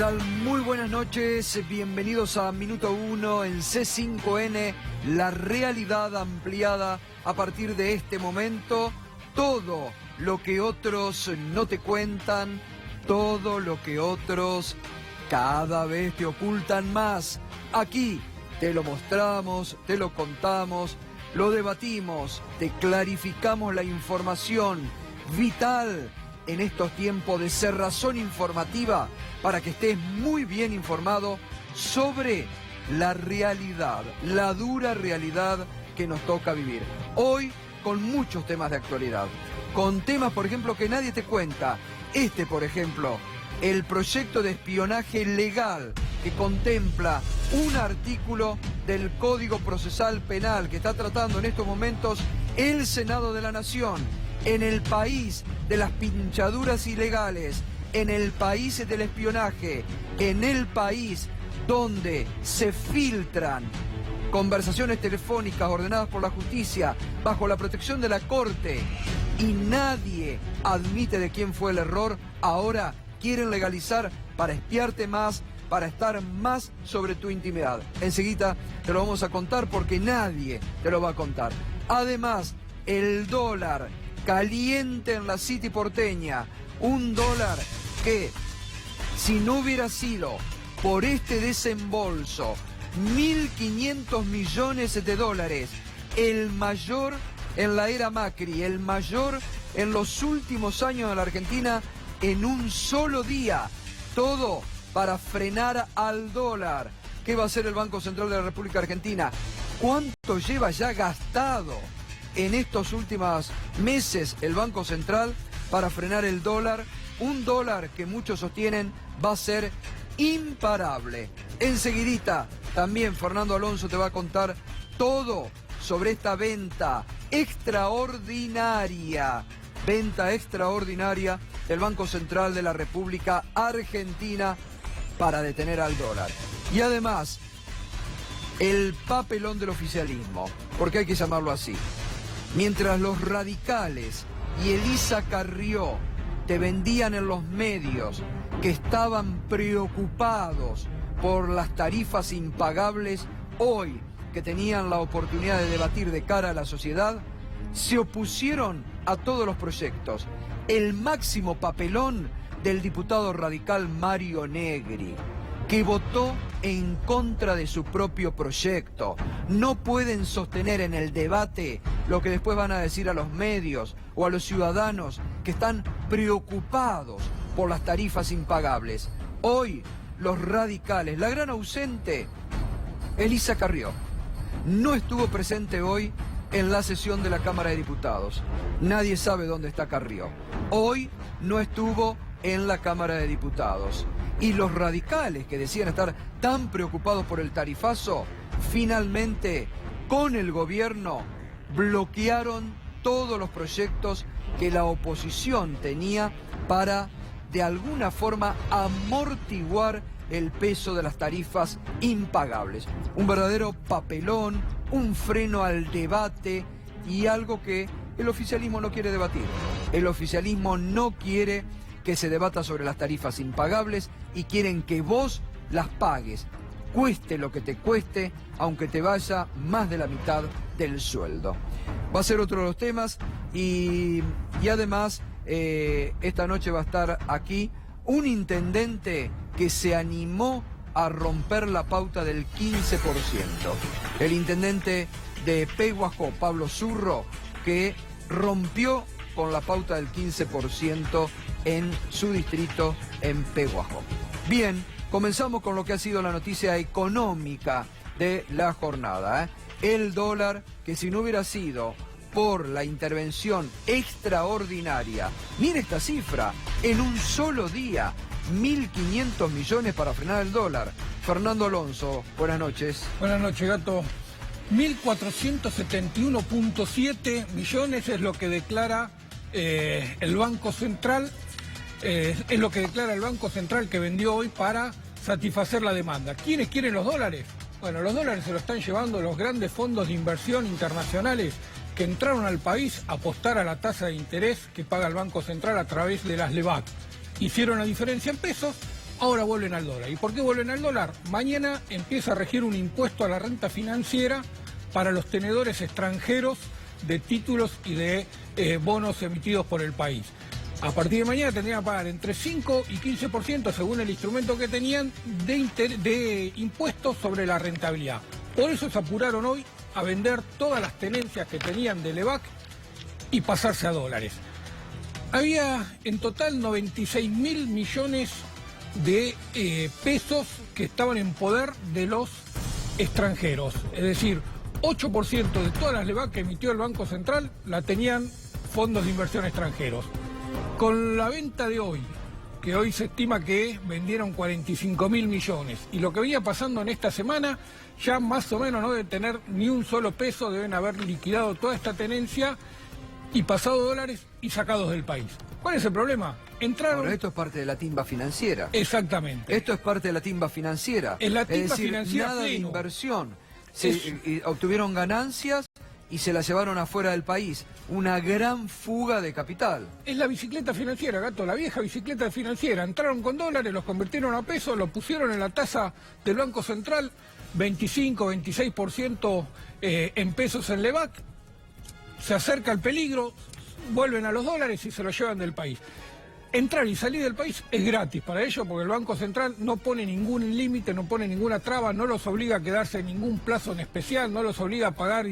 tal? Muy buenas noches, bienvenidos a Minuto 1 en C5N, la realidad ampliada a partir de este momento, todo lo que otros no te cuentan, todo lo que otros cada vez te ocultan más. Aquí te lo mostramos, te lo contamos, lo debatimos, te clarificamos la información vital en estos tiempos de cerrazón informativa para que estés muy bien informado sobre la realidad, la dura realidad que nos toca vivir. Hoy con muchos temas de actualidad, con temas, por ejemplo, que nadie te cuenta. Por ejemplo, el proyecto de espionaje legal que contempla un artículo del Código Procesal Penal que está tratando en estos momentos el Senado de la Nación. En el país de las pinchaduras ilegales, en el país del espionaje, en el país donde se filtran conversaciones telefónicas ordenadas por la justicia bajo la protección de la Corte y nadie admite de quién fue el error, ahora quieren legalizar para espiarte más, para estar más sobre tu intimidad. Enseguida te lo vamos a contar porque nadie te lo va a contar. Además, el dólar caliente en la City porteña, un dólar que si no hubiera sido por este desembolso, 1.500 millones de dólares, el mayor en la era Macri, el mayor en los últimos años de la Argentina, en un solo día, todo para frenar al dólar. ¿Qué va a hacer el Banco Central de la República Argentina? ¿Cuánto lleva ya gastado en estos últimos meses el Banco Central para frenar el dólar? Un dólar que muchos sostienen va a ser imparable. Enseguidita también Fernando Alonso te va a contar todo sobre esta venta extraordinaria del Banco Central de la República Argentina para detener al dólar. Y además, el papelón del oficialismo, porque hay que llamarlo así. Mientras los radicales y Elisa Carrió te vendían en los medios que estaban preocupados por las tarifas impagables, hoy que tenían la oportunidad de debatir de cara a la sociedad, se opusieron a todos los proyectos. El máximo papelón del diputado radical Mario Negri, que votó en contra de su propio proyecto. No pueden sostener en el debate lo que después van a decir a los medios o a los ciudadanos que están preocupados por las tarifas impagables. Hoy, los radicales, la gran ausente, Elisa Carrió, no estuvo presente hoy en la sesión de la Cámara de Diputados. Nadie sabe dónde está Carrió. Hoy no estuvo en la Cámara de Diputados. Y los radicales que decían estar tan preocupados por el tarifazo, finalmente, con el gobierno, bloquearon todos los proyectos que la oposición tenía para, de alguna forma, amortiguar el peso de las tarifas impagables. Un verdadero papelón, un freno al debate y algo que el oficialismo no quiere debatir. El oficialismo no quiere que se debata sobre las tarifas impagables y quieren que vos las pagues, cueste lo que te cueste, aunque te vaya más de la mitad del sueldo. Va a ser otro de los temas y además esta noche va a estar aquí un intendente que se animó a romper la pauta del 15%. El intendente de Peguajó, Pablo Zurro, que rompió con la pauta del 15% en su distrito en Peguajó. Bien, comenzamos con lo que ha sido la noticia económica de la jornada. El dólar, que si no hubiera sido por la intervención extraordinaria, mire esta cifra, en un solo día, 1.500 millones para frenar el dólar. Fernando Alonso, buenas noches. Buenas noches, Gato. 1.471.7 millones es lo que declara el Banco Central, es lo que declara el Banco Central que vendió hoy para satisfacer la demanda. ¿Quiénes quieren los dólares? Bueno, los dólares se los están llevando los grandes fondos de inversión internacionales que entraron al país a apostar a la tasa de interés que paga el Banco Central a través de las LEVAC. Hicieron la diferencia en pesos, ahora vuelven al dólar. ¿Y por qué vuelven al dólar? Mañana empieza a regir un impuesto a la renta financiera para los tenedores extranjeros de títulos y de bonos emitidos por el país. A partir de mañana tendrían que pagar entre 5 y 15%, según el instrumento que tenían, de impuestos sobre la rentabilidad. Por eso se apuraron hoy a vender todas las tenencias que tenían de Lebac y pasarse a dólares. Había en total 96.000 millones de pesos que estaban en poder de los extranjeros. Es decir, 8% de todas las Lebac que emitió el Banco Central la tenían fondos de inversión extranjeros. Con la venta de hoy, que hoy se estima que vendieron 45.000 millones, y lo que venía pasando en esta semana, ya más o menos no deben tener ni un solo peso, deben haber liquidado toda esta tenencia y pasado dólares y sacados del país. ¿Cuál es el problema? Entraron... Ahora, esto es parte de la timba financiera. Exactamente. Esto es parte de la timba financiera. Es la timba decir, financiera nada pleno. de inversión. Y obtuvieron ganancias y se las llevaron afuera del país. Una gran fuga de capital. Es la bicicleta financiera, Gato, la vieja bicicleta financiera. Entraron con dólares, los convirtieron a pesos, los pusieron en la tasa del Banco Central, 25, 26% en pesos en Lebac. Se acerca el peligro, vuelven a los dólares y se los llevan del país. Entrar y salir del país es gratis para ellos porque el Banco Central no pone ningún límite, no pone ninguna traba, no los obliga a quedarse en ningún plazo en especial, no los obliga a pagar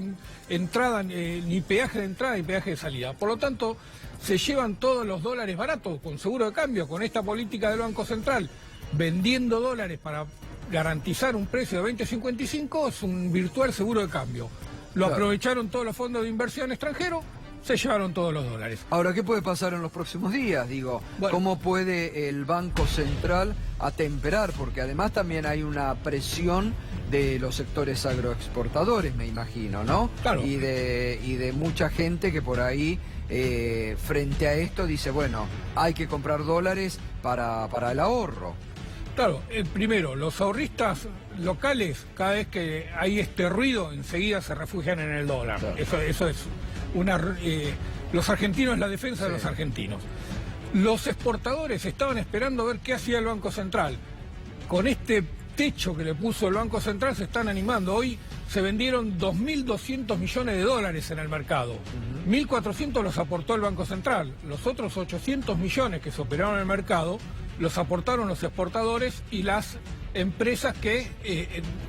entrada, ni peaje de entrada ni peaje de salida. Por lo tanto, se llevan todos los dólares baratos con seguro de cambio, con esta política del Banco Central, vendiendo dólares para garantizar un precio de 20.55, es un virtual seguro de cambio. Lo aprovecharon todos los fondos de inversión extranjeros, se llevaron todos los dólares. Ahora, ¿qué puede pasar en los próximos días? Digo, bueno, ¿cómo puede el Banco Central atemperar? Porque además también hay una presión de los sectores agroexportadores, me imagino, ¿no? Claro. Y de mucha gente que por ahí, frente a esto, dice, bueno, hay que comprar dólares para el ahorro. Claro, primero, los ahorristas locales, cada vez que hay este ruido, enseguida se refugian en el dólar. Claro. Eso es una... los argentinos, la defensa de los argentinos. Los exportadores estaban esperando a ver qué hacía el Banco Central. Con este techo que le puso el Banco Central se están animando. Hoy se vendieron 2.200 millones de dólares en el mercado. 1.400 los aportó el Banco Central. Los otros 800 millones que se operaron en el mercado los aportaron los exportadores y las empresas que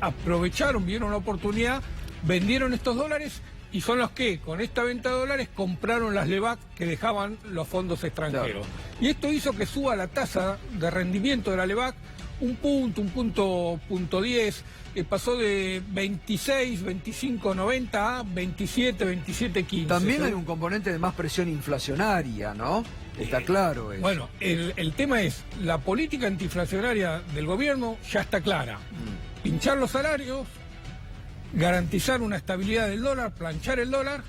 aprovecharon, vieron una oportunidad, vendieron estos dólares y son los que con esta venta de dólares compraron las Lebac que dejaban los fondos extranjeros. Claro. Y esto hizo que suba la tasa de rendimiento de la Lebac un punto 10, pasó de 26, 25, 90 a 27, 27, 15. También hay un componente de más presión inflacionaria, ¿no? Está claro eso. Bueno, el tema es, la política antiinflacionaria del gobierno ya está clara. Pinchar los salarios, garantizar una estabilidad del dólar, planchar el dólar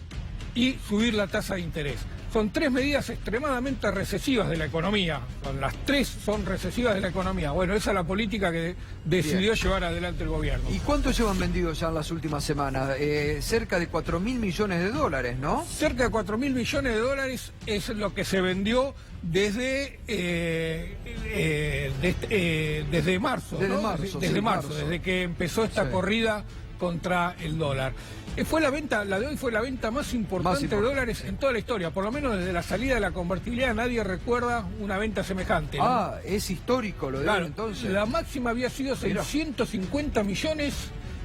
y subir la tasa de interés. Son tres medidas extremadamente recesivas de la economía. Las tres son recesivas de la economía. Bueno, esa es la política que decidió llevar adelante el gobierno. ¿Y cuánto llevan vendido ya en las últimas semanas? Cerca de 4.000 millones de dólares, ¿no? Cerca de 4.000 millones de dólares es lo que se vendió desde marzo. Desde marzo, desde que empezó esta corrida contra el dólar. La de hoy fue la venta más importante de dólares en toda la historia. Por lo menos desde la salida de la convertibilidad nadie recuerda una venta semejante, ¿no? Ah, es histórico lo de hoy, entonces. La máxima había sido 650 millones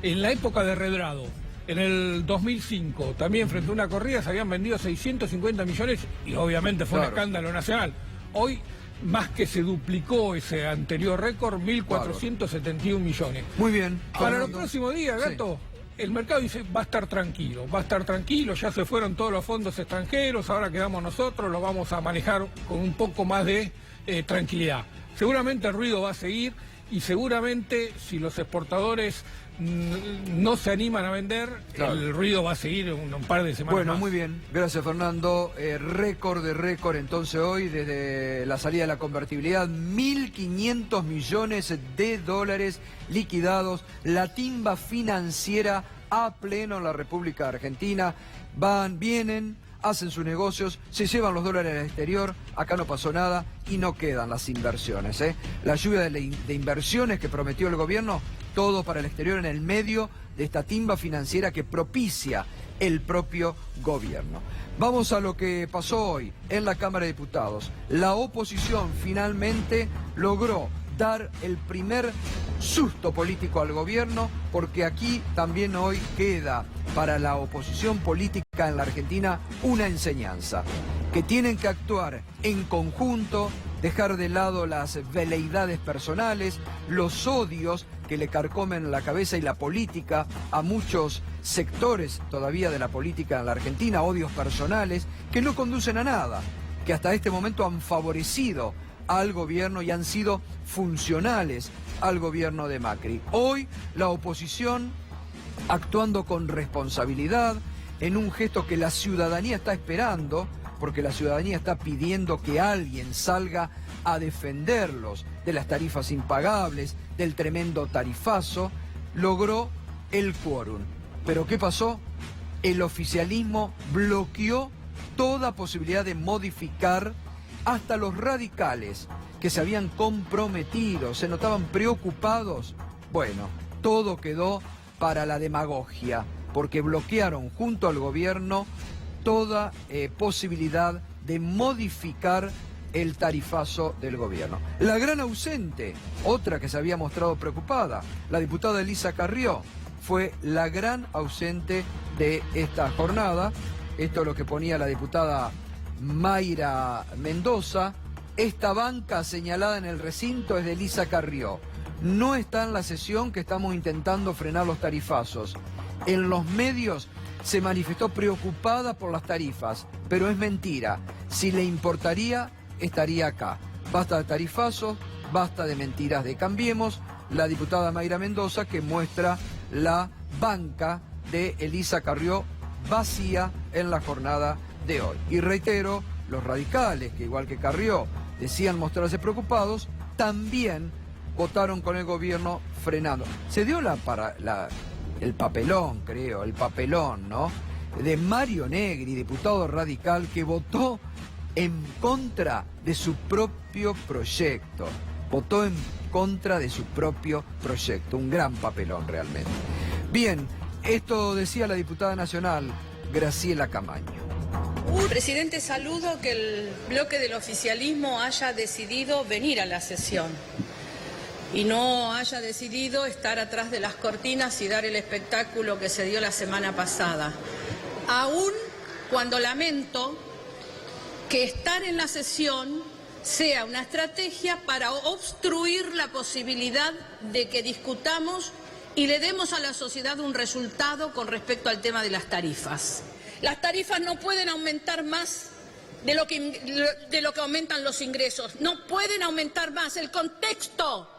en la época de Redrado, en el 2005. También frente a una corrida se habían vendido 650 millones y obviamente fue un escándalo nacional. Hoy más que se duplicó ese anterior récord, 1.471 millones. Muy bien. Para los próximos días, Gato, el mercado dice va a estar tranquilo, ya se fueron todos los fondos extranjeros, ahora quedamos nosotros, lo vamos a manejar con un poco más de tranquilidad. Seguramente el ruido va a seguir y seguramente si los exportadores no se animan a vender, el ruido va a seguir un par de semanas Bueno, más. muy bien. Gracias, Fernando. Récord de récord entonces hoy, desde la salida de la convertibilidad, 1.500 millones de dólares liquidados. La timba financiera a pleno en la República Argentina. Vienen hacen sus negocios, se llevan los dólares al exterior, acá no pasó nada y no quedan las inversiones. La lluvia de inversiones que prometió el gobierno, todo para el exterior en el medio de esta timba financiera que propicia el propio gobierno. Vamos a lo que pasó hoy en la Cámara de Diputados. La oposición finalmente logró dar el primer susto político al gobierno, porque aquí también hoy queda para la oposición política en la Argentina una enseñanza, que tienen que actuar en conjunto, dejar de lado las veleidades personales, los odios que le carcomen la cabeza y la política a muchos sectores todavía de la política en la Argentina, odios personales que no conducen a nada, que hasta este momento han favorecido al gobierno y han sido funcionales al gobierno de Macri. Hoy la oposición, actuando con responsabilidad, en un gesto que la ciudadanía está esperando, porque la ciudadanía está pidiendo que alguien salga a defenderlos de las tarifas impagables, del tremendo tarifazo, logró el quórum. ¿Pero qué pasó? El oficialismo bloqueó toda posibilidad de modificar. Hasta los radicales que se habían comprometido, se notaban preocupados. Bueno, todo quedó para la demagogia, porque bloquearon junto al gobierno toda posibilidad de modificar el tarifazo del gobierno. La gran ausente, otra que se había mostrado preocupada, la diputada Elisa Carrió, fue la gran ausente de esta jornada. Esto es lo que ponía la diputada Mayra Mendoza. Esta banca señalada en el recinto es de Elisa Carrió. No está en la sesión que estamos intentando frenar los tarifazos. En los medios se manifestó preocupada por las tarifas, pero es mentira. Si le importaría, estaría acá. Basta de tarifazos, basta de mentiras de Cambiemos. La diputada Mayra Mendoza, que muestra la banca de Elisa Carrió vacía en la jornada de hoy. Y reitero, los radicales, que igual que Carrió decían mostrarse preocupados, también votaron con el gobierno frenando. Se dio el papelón, creo, el papelón, ¿no?, de Mario Negri, diputado radical, que votó en contra de su propio proyecto. Votó en contra de su propio proyecto. Un gran papelón realmente. Bien, esto decía la diputada nacional Graciela Camaño. Presidente, saludo que el bloque del oficialismo haya decidido venir a la sesión y no haya decidido estar atrás de las cortinas y dar el espectáculo que se dio la semana pasada. Aún cuando lamento que estar en la sesión sea una estrategia para obstruir la posibilidad de que discutamos y le demos a la sociedad un resultado con respecto al tema de las tarifas. Las tarifas no pueden aumentar más de lo que aumentan los ingresos. No pueden aumentar más. El contexto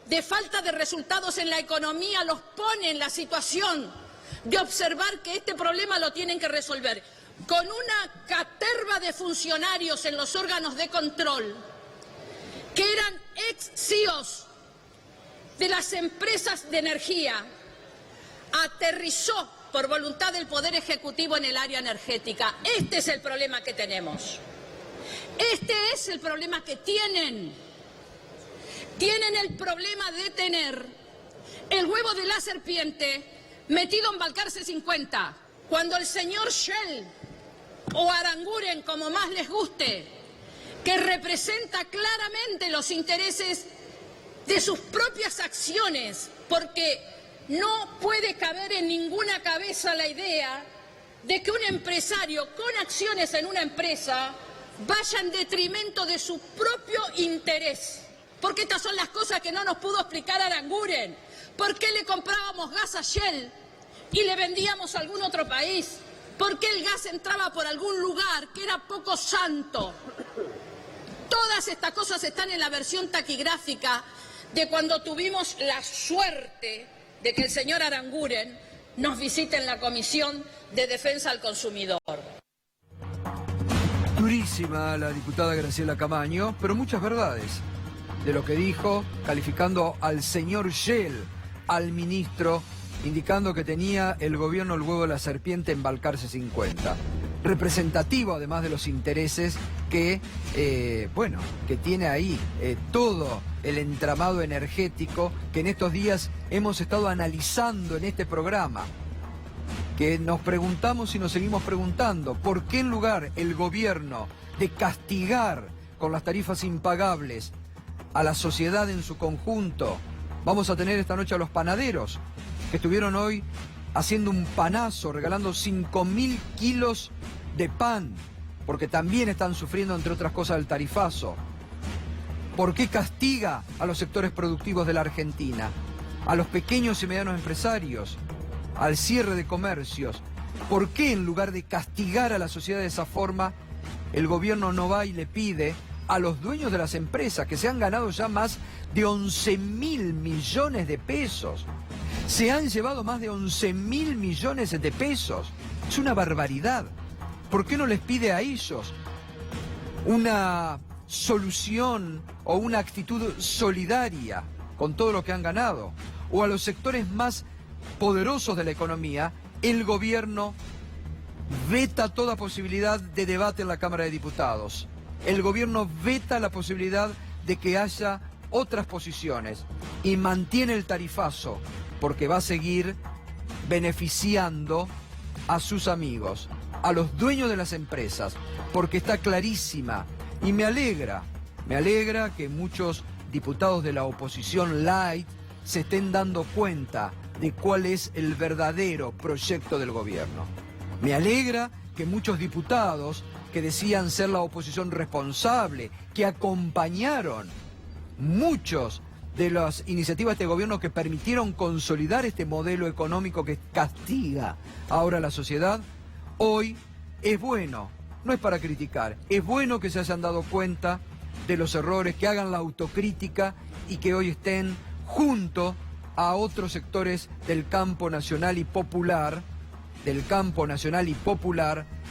de falta de resultados en la economía los pone en la situación de observar que este problema lo tienen que resolver con una caterva de funcionarios en los órganos de control que eran ex-CEOs de las empresas de energía. Aterrizó por voluntad del Poder Ejecutivo en el área energética. Este es el problema que tenemos. Este es el problema que tienen. Tienen el problema de tener el huevo de la serpiente metido en Balcarce 50. Cuando el señor Shell o Aranguren, como más les guste, que representa claramente los intereses de sus propias acciones, porque no puede caber en ninguna cabeza la idea de que un empresario con acciones en una empresa vaya en detrimento de su propio interés. Porque estas son las cosas que no nos pudo explicar Aranguren. ¿Por qué le comprábamos gas a Shell y le vendíamos a algún otro país? ¿Por qué el gas entraba por algún lugar que era poco santo? Todas estas cosas están en la versión taquigráfica de cuando tuvimos la suerte de que el señor Aranguren nos visite en la Comisión de Defensa al Consumidor. Durísima la diputada Graciela Camaño, pero muchas verdades de lo que dijo, calificando al señor Shell, al ministro, indicando que tenía el gobierno el huevo de la serpiente en Balcarce 50. representativo, además de los intereses que, que tiene ahí todo el entramado energético que en estos días hemos estado analizando en este programa. Que nos preguntamos y nos seguimos preguntando, ¿por qué en lugar el gobierno de castigar con las tarifas impagables a la sociedad en su conjunto, vamos a tener esta noche a los panaderos que estuvieron hoy haciendo un panazo, regalando 5.000 kilos de pan, porque también están sufriendo, entre otras cosas, el tarifazo? ¿Por qué castiga a los sectores productivos de la Argentina, a los pequeños y medianos empresarios, al cierre de comercios? ¿Por qué en lugar de castigar a la sociedad de esa forma, el gobierno no va y le pide a los dueños de las empresas, que se han ganado ya más de 11.000 millones de pesos? Se han llevado más de 11.000 millones de pesos. Es una barbaridad. ¿Por qué no les pide a ellos una solución o una actitud solidaria con todo lo que han ganado? O a los sectores más poderosos de la economía, el gobierno veta toda posibilidad de debate en la Cámara de Diputados. El gobierno veta la posibilidad de que haya otras posiciones y mantiene el tarifazo porque va a seguir beneficiando a sus amigos, a los dueños de las empresas, porque está clarísima. Y me alegra que muchos diputados de la oposición light se estén dando cuenta de cuál es el verdadero proyecto del gobierno. Me alegra que muchos diputados que decían ser la oposición responsable, que acompañaron muchos de las iniciativas de este gobierno que permitieron consolidar este modelo económico que castiga ahora a la sociedad, hoy es bueno, no es para criticar, es bueno que se hayan dado cuenta de los errores, que hagan la autocrítica y que hoy estén junto a otros sectores del campo nacional y popular,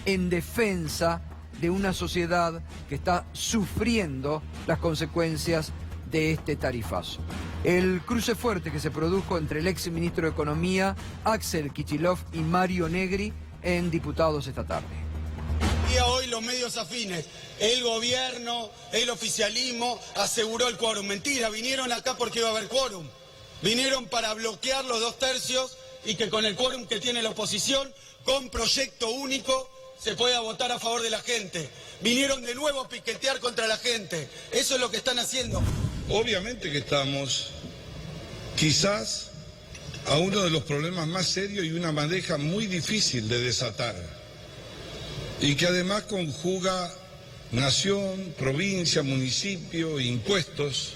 en defensa de una sociedad que está sufriendo las consecuencias de este tarifazo. El cruce fuerte que se produjo entre el ex ministro de Economía, Axel Kicillof, y Mario Negri en Diputados esta tarde. Y hoy los medios afines, el gobierno, el oficialismo aseguró el quórum. Mentira, vinieron acá porque iba a haber quórum. Vinieron para bloquear los 2/3 y que con el quórum que tiene la oposición, con proyecto único, se pueda votar a favor de la gente. Vinieron de nuevo a piquetear contra la gente. Eso es lo que están haciendo. Obviamente que estamos quizás a uno de los problemas más serios y una bandeja muy difícil de desatar. Y que además conjuga nación, provincia, municipio, impuestos.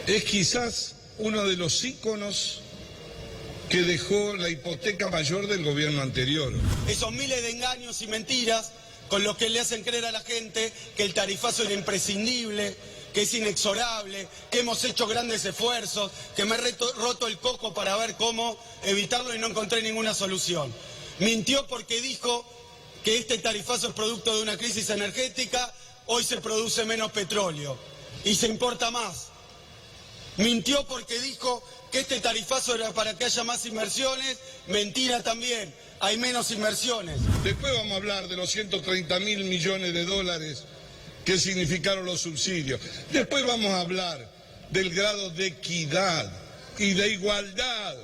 Es quizás uno de los íconos que dejó la hipoteca mayor del gobierno anterior. Esos miles de engaños y mentiras con los que le hacen creer a la gente que el tarifazo era imprescindible, que es inexorable, que hemos hecho grandes esfuerzos, que me he roto el coco para ver cómo evitarlo y no encontré ninguna solución. Mintió porque dijo que este tarifazo es producto de una crisis energética, hoy se produce menos petróleo y se importa más. Mintió porque dijo que este tarifazo era para que haya más inversiones, mentira también, hay menos inversiones. Después vamos a hablar de los 130.000 millones de dólares que significaron los subsidios. Después vamos a hablar del grado de equidad y de igualdad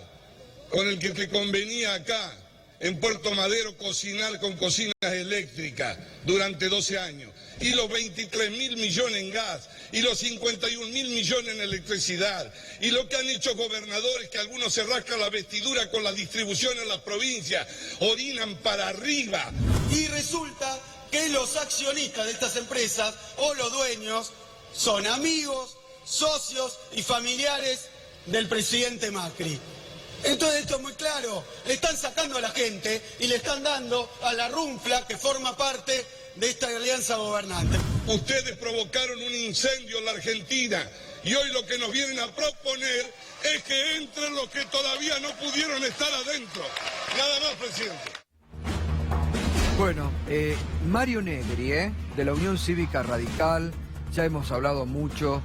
con el que te convenía acá en Puerto Madero cocinar con cocinas eléctricas durante 12 años, y los 23.000 millones en gas, y los 51.000 millones en electricidad, y lo que han hecho gobernadores, que algunos se rascan la vestidura con la distribución en las provincias, orinan para arriba. Y resulta que los accionistas de estas empresas o los dueños son amigos, socios y familiares del presidente Macri. Entonces esto es muy claro, le están sacando a la gente y le están dando a la runfla que forma parte de esta alianza gobernante. Ustedes provocaron un incendio en la Argentina y hoy lo que nos vienen a proponer es que entren los que todavía no pudieron estar adentro. Nada más, presidente. Bueno, Mario Negri, de la Unión Cívica Radical, ya hemos hablado mucho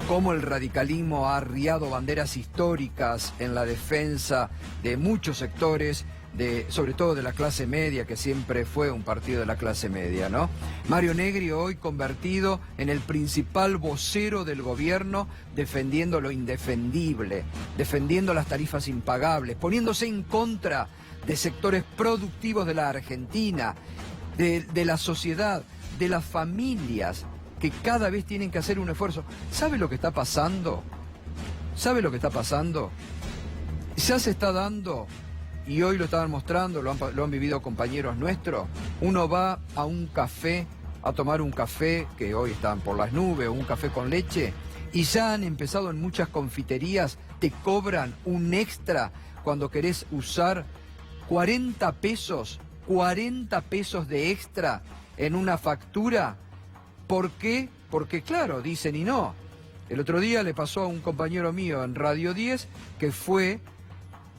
cómo el radicalismo ha arriado banderas históricas en la defensa de muchos sectores sobre todo de la clase media, que siempre fue un partido de la clase media, ¿no? Mario Negri hoy convertido en el principal vocero del gobierno, defendiendo lo indefendible, defendiendo las tarifas impagables, poniéndose en contra de sectores productivos de la Argentina, de la sociedad, de las familias, que cada vez tienen que hacer un esfuerzo. ¿Sabe lo que está pasando? ¿Sabe lo que está pasando? Ya se está dando, y hoy lo estaban mostrando, lo han vivido compañeros nuestros. Uno va a un café, a tomar un café, que hoy están por las nubes, o un café con leche, y ya han empezado en muchas confiterías, te cobran un extra cuando querés usar 40 pesos de extra en una factura. ¿Por qué? Porque claro, dicen y no. El otro día le pasó a un compañero mío en Radio 10 que fue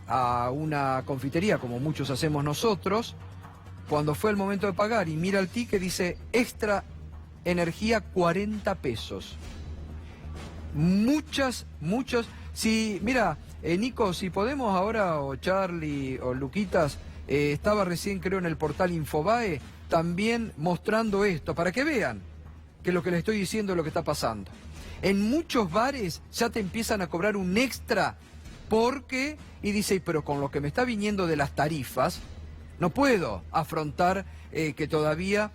a una confitería, como muchos hacemos nosotros, cuando fue el momento de pagar y mira el ticket, dice extra energía 40 pesos. Muchos. Si, mira, Nico, si podemos ahora, o Charlie, o Luquitas, estaba recién creo en el portal Infobae, también mostrando esto, para que vean que lo que les estoy diciendo es lo que está pasando. En muchos bares ya te empiezan a cobrar un extra, porque, y dice, pero con lo que me está viniendo de las tarifas, no puedo afrontar que todavía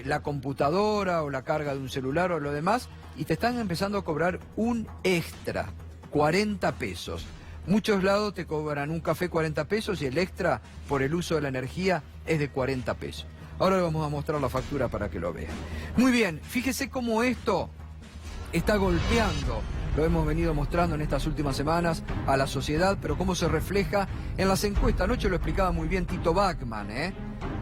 la computadora o la carga de un celular o lo demás, y te están empezando a cobrar un extra, 40 pesos. Muchos lados te cobran un café 40 pesos y el extra por el uso de la energía es de 40 pesos. Ahora le vamos a mostrar la factura para que lo vean. Muy bien, fíjese cómo esto está golpeando, lo hemos venido mostrando en estas últimas semanas, a la sociedad, pero cómo se refleja en las encuestas. Anoche lo explicaba muy bien Tito Bachmann,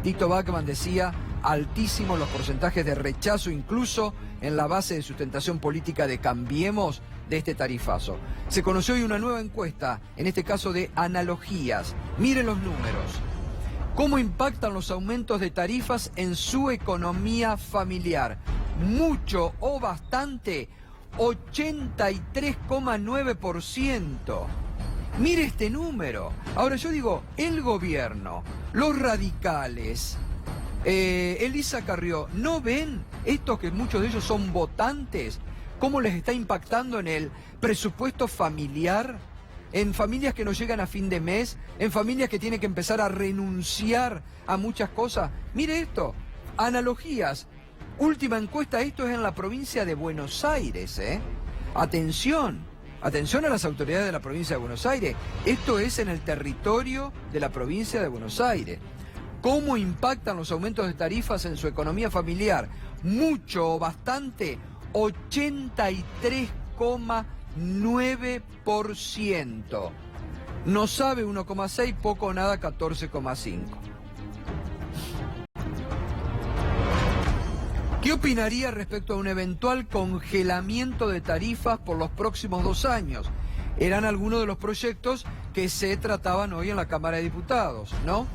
Tito Bachmann decía altísimos los porcentajes de rechazo, incluso en la base de sustentación política de Cambiemos, de este tarifazo. Se conoció hoy una nueva encuesta, en este caso de Analogías. Miren los números. ¿Cómo impactan los aumentos de tarifas en su economía familiar? Mucho o bastante, 83,9%. Mire este número. Ahora yo digo, el gobierno, los radicales, Elisa Carrió, ¿no ven estos que muchos de ellos son votantes? ¿Cómo les está impactando en el presupuesto familiar? En familias que no llegan a fin de mes, en familias que tienen que empezar a renunciar a muchas cosas. Mire esto, Analogías. Última encuesta, esto es en la provincia de Buenos Aires, Atención a las autoridades de la provincia de Buenos Aires. Esto es en el territorio de la provincia de Buenos Aires. ¿Cómo impactan los aumentos de tarifas en su economía familiar? Mucho o bastante, 83,9%. No sabe 1,6, poco o nada 14,5. ¿Qué opinaría respecto a un eventual congelamiento de tarifas por los próximos 2 años? Eran algunos de los proyectos que se trataban hoy en la Cámara de Diputados, ¿no?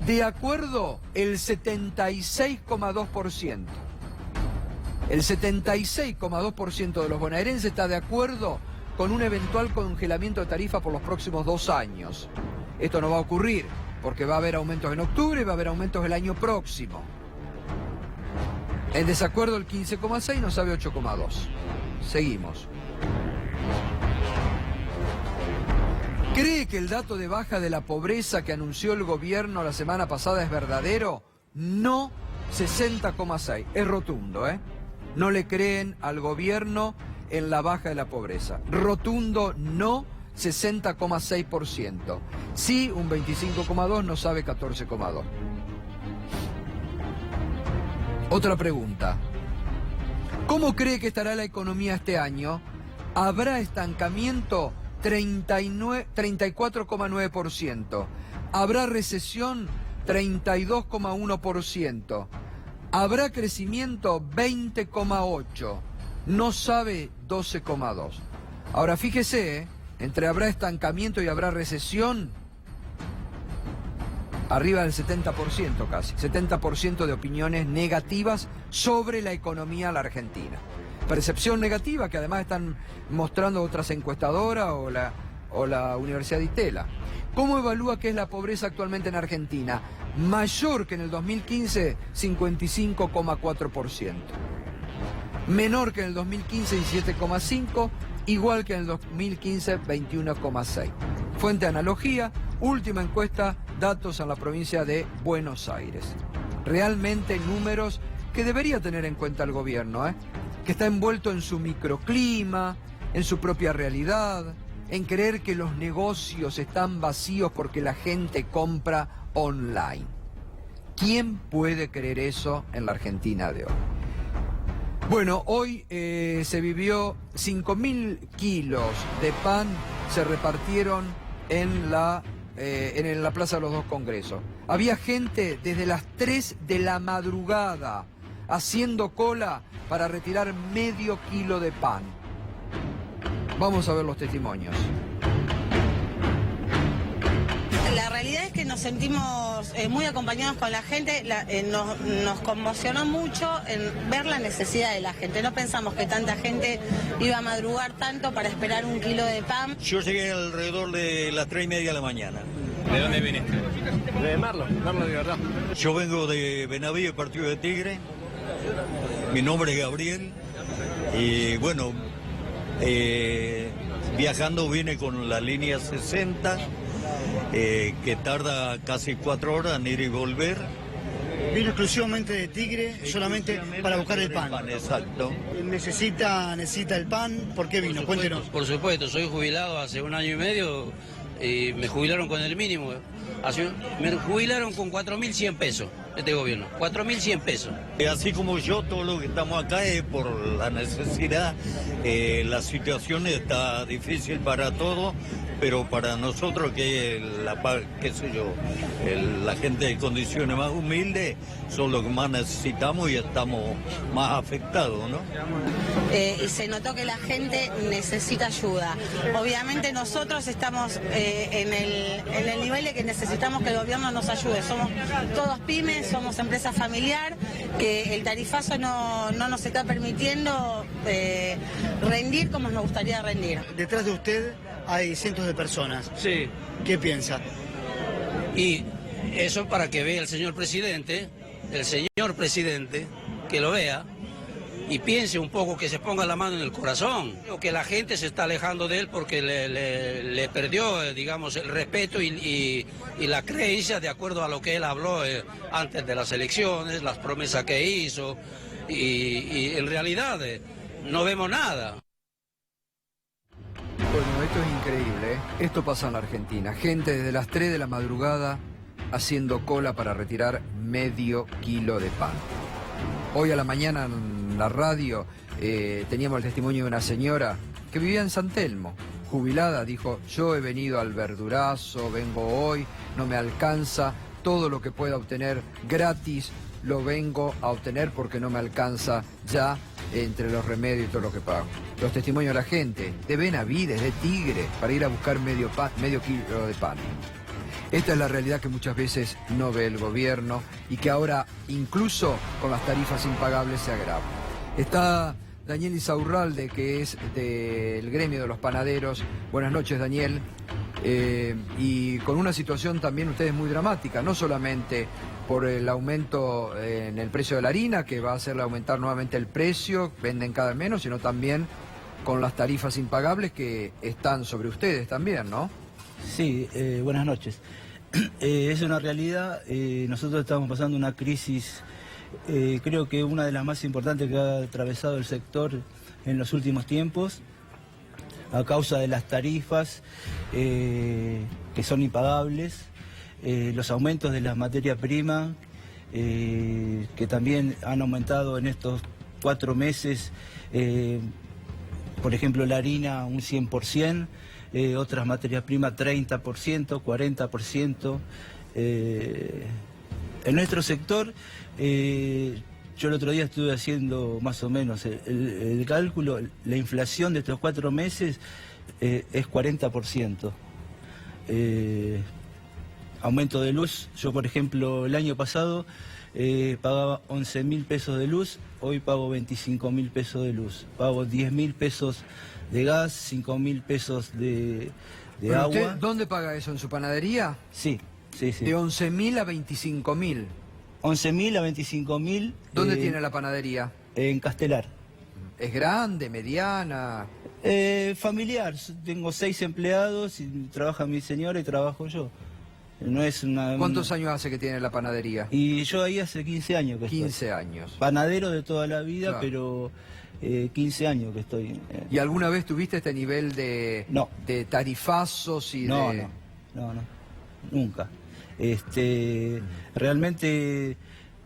De acuerdo, el 76,2%. El 76,2% de los bonaerenses está de acuerdo con un eventual congelamiento de tarifa por los próximos 2 años. Esto no va a ocurrir, porque va a haber aumentos en octubre y va a haber aumentos el año próximo. En desacuerdo el 15,6, no sabe 8,2. Seguimos. ¿Cree que el dato de baja de la pobreza que anunció el gobierno la semana pasada es verdadero? No, 60,6. Es rotundo, No le creen al gobierno en la baja de la pobreza. Rotundo no, 60,6%. Sí, un 25,2, no sabe 14,2. Otra pregunta. ¿Cómo cree que estará la economía este año? ¿Habrá estancamiento? 34,9%. ¿Habrá recesión? 32,1%. ¿Habrá crecimiento? 20,8%. No sabe 12,2%. Ahora fíjese, entre habrá estancamiento y habrá recesión, arriba del 70% casi, 70% de opiniones negativas sobre la economía de la Argentina. Percepción negativa que además están mostrando otras encuestadoras o o la Universidad de Itela. ¿Cómo evalúa qué es la pobreza actualmente en Argentina? Mayor que en el 2015, 55,4%. Menor que en el 2015, 17,5%. Igual que en el 2015, 21,6%. Fuente analogía, última encuesta, datos en la provincia de Buenos Aires. Realmente números que debería tener en cuenta el gobierno, que está envuelto en su microclima, en su propia realidad, en creer que los negocios están vacíos porque la gente compra online. ¿Quién puede creer eso en la Argentina de hoy? Bueno, hoy se vivió 5.000 kilos de pan, se repartieron en la Plaza de los Dos Congresos. Había gente desde las 3 de la madrugada haciendo cola para retirar medio kilo de pan. Vamos a ver los testimonios. La realidad es que nos sentimos muy acompañados con la gente, nos conmocionó mucho en ver la necesidad de la gente. No pensamos que tanta gente iba a madrugar tanto para esperar un kilo de pan. Yo llegué alrededor de las 3:30 de la mañana. ¿De dónde viniste? De Merlo de verdad. Yo vengo de Benavides, partido de Tigre. Mi nombre es Gabriel. Y bueno, viajando vine con la línea 60. Que tarda casi 4 horas en ir y volver. Vino exclusivamente de Tigre, solamente para buscar el pan. Exacto. Necesita el pan. ¿Por qué vino? Cuéntenos. Por supuesto, soy jubilado hace 1 año y medio y me jubilaron con el mínimo. Me jubilaron con 4.100 pesos este gobierno, 4.100 pesos. Así como yo, todos los que estamos acá es por la necesidad. La situación está difícil para todos, pero para nosotros que la gente de condiciones más humildes son los que más necesitamos y estamos más afectados, ¿no? Y se notó que la gente necesita ayuda. Obviamente nosotros estamos en el nivel de que necesitamos que el gobierno nos ayude. Somos todos pymes, somos empresa familiar, que el tarifazo no nos está permitiendo rendir como nos gustaría rendir. Detrás de usted hay cientos de personas. Sí. ¿Qué piensa? Y eso para que vea el señor presidente, que lo vea y piense un poco, que se ponga la mano en el corazón. O que la gente se está alejando de él porque le perdió, digamos, el respeto y la creencia de acuerdo a lo que él habló antes de las elecciones, las promesas que hizo, y en realidad no vemos nada. Bueno, esto es increíble, Esto pasa en la Argentina. Gente desde las 3 de la madrugada haciendo cola para retirar medio kilo de pan. Hoy a la mañana en la radio teníamos el testimonio de una señora que vivía en San Telmo, jubilada. Dijo: yo he venido al verdurazo, vengo hoy, no me alcanza, todo lo que pueda obtener gratis lo vengo a obtener porque no me alcanza ya entre los remedios y todo lo que pago. Los testimonios de la gente de Benavides, de Tigre, para ir a buscar medio kilo de pan. Esta es la realidad que muchas veces no ve el gobierno y que ahora incluso con las tarifas impagables se agrava. Está Daniel Insaurralde, que es del gremio de los panaderos. Buenas noches, Daniel. Y con una situación también ustedes muy dramática, no solamente por el aumento en el precio de la harina, que va a hacerle aumentar nuevamente el precio, venden cada vez menos, sino también con las tarifas impagables que están sobre ustedes también, ¿no? Sí, buenas noches. Es una realidad, nosotros estamos pasando una crisis, creo que una de las más importantes que ha atravesado el sector en los últimos tiempos, a causa de las tarifas que son impagables, los aumentos de las materias primas, que también han aumentado en estos 4 meses, por ejemplo la harina un 100%, otras materias primas 30%, 40%. En nuestro sector, yo el otro día estuve haciendo más o menos el cálculo, la inflación de estos 4 meses es 40%. Aumento de luz, yo por ejemplo el año pasado pagaba 11.000 pesos de luz, hoy pago 25.000 pesos de luz, pago 10.000 pesos de gas, 5.000 pesos de de agua. ¿Usted dónde paga eso? ¿En su panadería? Sí, sí, sí. De 11.000 a 25.000. 11.000 a 25.000. ¿Dónde tiene la panadería? En Castelar. ¿Es grande, mediana? Familiar, tengo 6 empleados, y trabaja mi señora y trabajo yo. No es una... ¿Cuántos años hace que tiene la panadería? Y yo ahí hace 15 años que 15 estoy. años. Panadero de toda la vida, Claro. pero 15 años que estoy. ¿Y alguna vez tuviste este nivel de, No. de tarifazos y No, de...? no, nunca. Realmente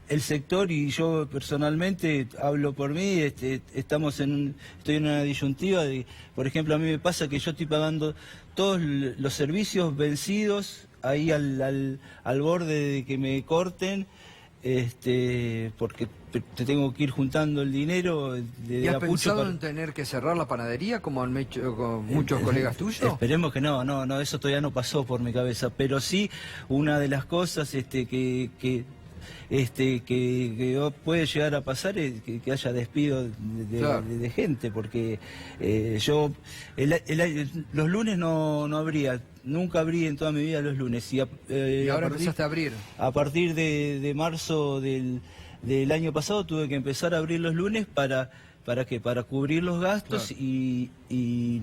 el sector, y yo personalmente hablo por mí, estoy en una disyuntiva de, por ejemplo, a mí me pasa que yo estoy pagando todos los servicios vencidos ahí al borde de que me corten, porque te tengo que ir juntando el dinero. ¿Y has pensado en tener que cerrar la panadería como han hecho con muchos colegas tuyos? Esperemos que no, eso todavía no pasó por mi cabeza, pero sí una de las cosas que puede llegar a pasar es que haya despido de gente, porque yo los lunes no abría, nunca abrí en toda mi vida los lunes. Y ahora empezaste a abrir. A partir de marzo del año pasado tuve que empezar a abrir los lunes ¿para qué? Para cubrir los gastos, claro, y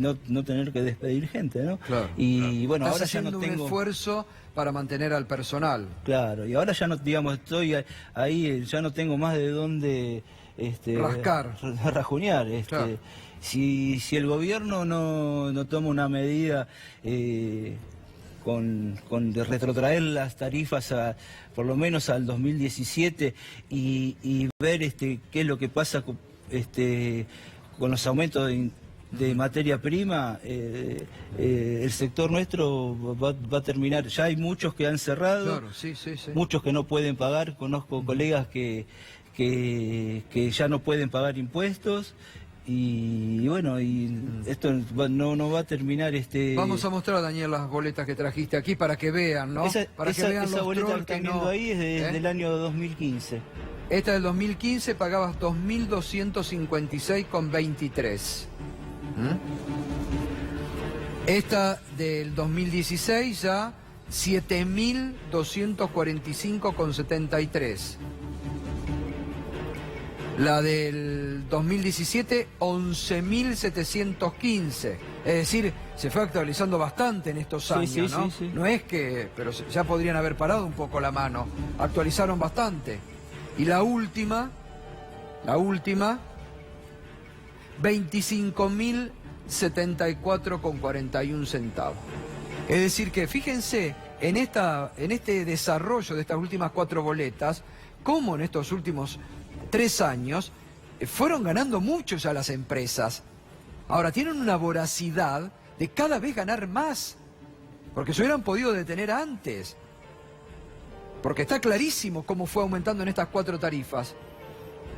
no tener que despedir gente, ¿no? Claro, y bueno, estás ahora ya no haciendo tengo... un esfuerzo para mantener al personal. Claro, y ahora ya no, digamos, estoy ahí, ya no tengo más de dónde... rascar. Rajuñar. Claro. Si el gobierno no toma una medida de retrotraer las tarifas por lo menos al 2017 y ver qué es lo que pasa con los aumentos de materia prima, el sector nuestro va a terminar. Ya hay muchos que han cerrado, claro, sí. Muchos que no pueden pagar. Conozco colegas que ya no pueden pagar impuestos. Y bueno, esto no va a terminar. Vamos a mostrar, Daniel, las boletas que trajiste aquí para que vean, ¿no? Para que vean esa los boleta que trolls están viendo ahí es del año 2015. Esta del 2015 pagabas 2.256,23. Esta del 2016 ya 7.245,73. La del 2017, 11.715. Es decir, se fue actualizando bastante en estos años, ¿no? Sí. No es que... pero ya podrían haber parado un poco la mano. Actualizaron bastante. Y la última, 25.074,41 centavos. Es decir que, fíjense, en este desarrollo de estas últimas 4 boletas, cómo en estos últimos 3 años fueron ganando mucho ya las empresas. Ahora tienen una voracidad de cada vez ganar más, porque se hubieran podido detener antes, porque está clarísimo cómo fue aumentando en estas 4 tarifas,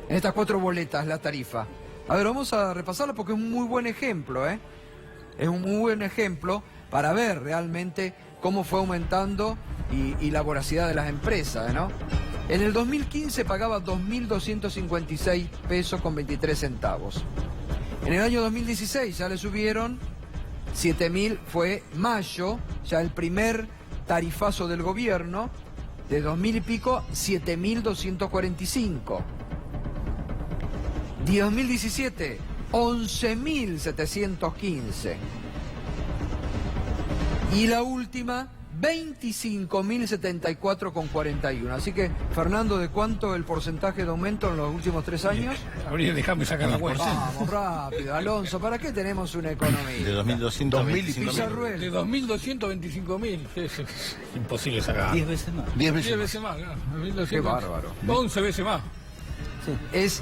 en estas 4 boletas la tarifa. A ver, vamos a repasarla porque es un muy buen ejemplo, ¿eh? Es un muy buen ejemplo para ver realmente cómo fue aumentando y la voracidad de las empresas, ¿no? En el 2015 pagaba 2.256 pesos con 23 centavos. En el año 2016 ya le subieron 7.000, fue mayo, ya el primer tarifazo del gobierno, de 2.000 y pico, 7.245. 2017, 11.715. Y la última, 25.074,41. Así que, Fernando, ¿de cuánto el porcentaje de aumento en los últimos 3 años? Habría déjame sacar la cuenta. Vamos, rápido, Alonso, ¿para qué tenemos una economía? De 2.225.000. De 2.225.000. Es imposible sacar. 10 veces más. 10 10 veces. veces más, claro. 2.200. Qué bárbaro. 11 veces más. Es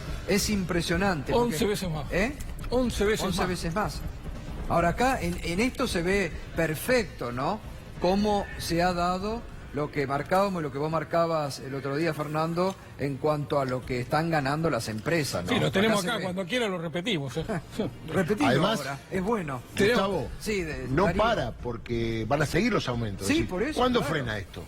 impresionante. 11 veces más. 11 veces 11 más. veces más. Ahora acá en esto se ve perfecto, ¿no? Cómo se ha dado lo que marcábamos, lo que vos marcabas el otro día, Fernando, en cuanto a lo que están ganando las empresas, ¿no? Sí, lo tenemos se acá, ve. cuando quiera lo repetimos. Repetimos Además, ahora, es bueno. Gustavo, Sí, no Darío. para porque van a seguir los aumentos. Sí, Es decir, por eso, ¿cuándo claro. frena esto?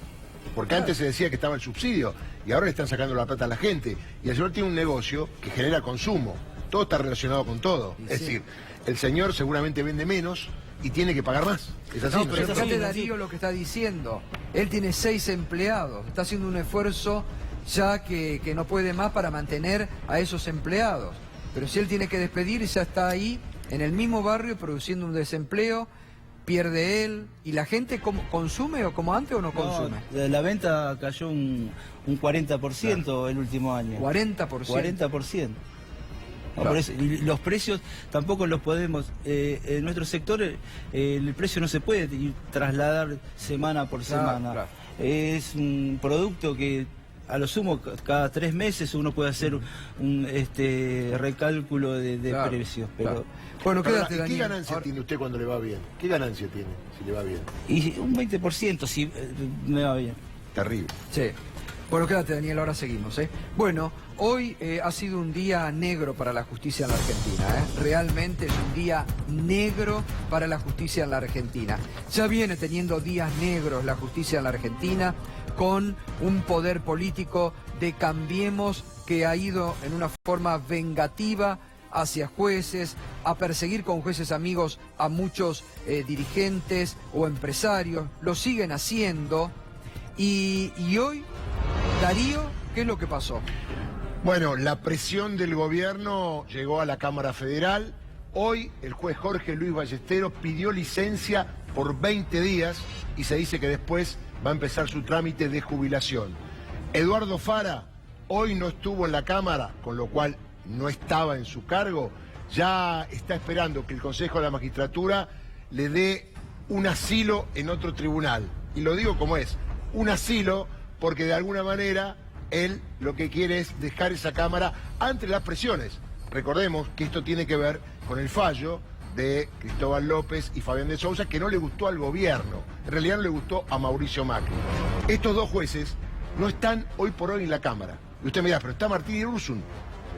Porque Claro. antes se decía que estaba el subsidio y ahora le están sacando la plata a la gente. Y el señor tiene un negocio que genera consumo. Todo está relacionado con todo. Y Es sí. decir, el señor seguramente vende menos y tiene que pagar más. Es así, No, ¿no pero es cierto? fíjate Darío lo que está diciendo. Él tiene 6 empleados, está haciendo un esfuerzo ya que no puede más para mantener a esos empleados. Pero si él tiene que despedir, ya está ahí, en el mismo barrio, produciendo un desempleo, pierde él. ¿Y la gente consume o como antes o no consume? No, la venta cayó un 40% el último año. 40%. 40%. No, Claro. por eso, y los precios tampoco los podemos, en nuestro sector el precio no se puede trasladar semana por Claro, semana. claro. Es un producto que a lo sumo cada 3 meses uno puede hacer un recálculo de Claro, precios. Pero, claro. Bueno, Pero, quédate, ¿y qué Daniel. ganancia Ahora- tiene usted cuando le va bien? ¿Qué ganancia tiene si le va bien? Y un 20% si me va bien. Terrible. Sí. Bueno, quédate, Daniel, ahora seguimos. Bueno, hoy ha sido un día negro para la justicia en la Argentina. Realmente es un día negro para la justicia en la Argentina. Ya viene teniendo días negros la justicia en la Argentina, con un poder político de Cambiemos que ha ido en una forma vengativa hacia jueces, a perseguir con jueces amigos a muchos dirigentes o empresarios. Lo siguen haciendo. Y hoy, Darío, ¿qué es lo que pasó? Bueno, la presión del gobierno llegó a la Cámara Federal. Hoy el juez Jorge Luis Ballesteros pidió licencia por 20 días y se dice que después va a empezar su trámite de jubilación. Eduardo Fara hoy no estuvo en la Cámara, con lo cual no estaba en su cargo. Ya está esperando que el Consejo de la Magistratura le dé un asilo en otro tribunal. Y lo digo como es, un asilo porque de alguna manera él lo que quiere es dejar esa Cámara ante las presiones. Recordemos que esto tiene que ver con el fallo de Cristóbal López y Fabián de Sousa, que no le gustó al gobierno, en realidad no le gustó a Mauricio Macri. Estos dos jueces no están hoy por hoy en la Cámara. Y usted me dirá, pero está Martín Irurzun.